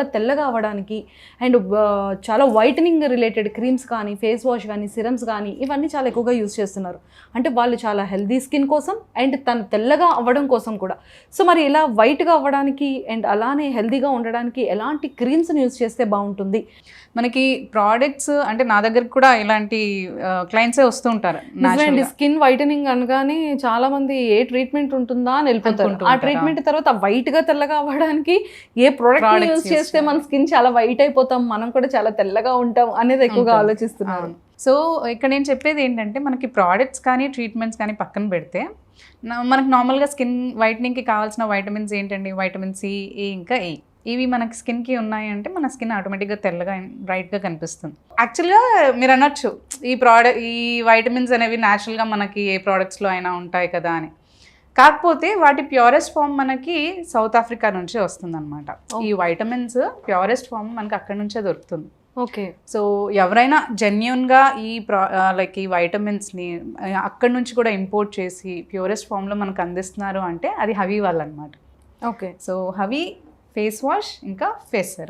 చాలా తెల్లగా అవ్వడానికి అండ్ చాలా వైటనింగ్ రిలేటెడ్ క్రీమ్స్ కానీ ఫేస్ వాష్ కానీ సిరమ్స్ కానీ ఇవన్నీ చాలా ఎక్కువగా యూస్ చేస్తున్నారు. అంటే వాళ్ళు చాలా హెల్దీ స్కిన్ కోసం అండ్ తను తెల్లగా అవ్వడం కోసం కూడా. సో మరి ఇలా వైట్గా అవ్వడానికి అండ్ అలానే హెల్దీగా ఉండడానికి ఎలాంటి క్రీమ్స్ని యూస్ చేస్తే బాగుంటుంది? మనకి ప్రోడక్ట్స్ అంటే నా దగ్గరికి కూడా ఇలాంటి క్లయింట్సే వస్తూ ఉంటారు. స్కిన్ వైటనింగ్ అనగానే చాలా మంది ఏ ట్రీట్మెంట్ ఉంటుందా అని వెళ్ళిపోతారు. ఆ ట్రీట్మెంట్ తర్వాత వైట్ గా తెల్లగా అవ్వడానికి ఏ ప్రోడక్ట్ యూస్ చేస్తే మన స్కిన్ చాలా వైట్ అయిపోతాం, మనం కూడా చాలా తెల్లగా ఉంటాం అనేది ఎక్కువగా ఆలోచిస్తున్నారు. సో ఇక్కడ నేను చెప్పేది ఏంటంటే మనకి ప్రోడక్ట్స్ కానీ ట్రీట్మెంట్స్ కానీ పక్కన పెడితే మనకి నార్మల్గా స్కిన్ వైటనింగ్కి కావాల్సిన వైటమిన్స్ ఏంటండి? వైటమిన్ సి, ఏ, ఇంకా ఏ. ఇవి మనకి స్కిన్కి ఉన్నాయి అంటే మన స్కిన్ ఆటోమేటిక్గా తెల్లగా బ్రైట్గా కనిపిస్తుంది. యాక్చువల్గా మీరు అనొచ్చు ఈ వైటమిన్స్ అనేవి న్యాచురల్గా మనకి ఏ ప్రోడక్ట్స్లో అయినా ఉంటాయి కదా అని. కాకపోతే వాటి ప్యూరెస్ట్ ఫామ్ మనకి సౌత్ ఆఫ్రికా నుంచే వస్తుంది అనమాట. ఈ వైటమిన్స్ ప్యూరెస్ట్ ఫామ్ మనకి అక్కడ నుంచే దొరుకుతుంది. ఓకే. సో ఎవరైనా జెన్యున్గా ఈ వైటమిన్స్ని అక్కడి నుంచి కూడా ఇంపోర్ట్ చేసి ప్యూరెస్ట్ ఫామ్లో మనకు అందిస్తున్నారు అంటే అది హవీ వాళ్ళు అనమాట. ఓకే. సో హవీ ఫేస్ వాష్ ఇంకా ఫేస్ సెరమ్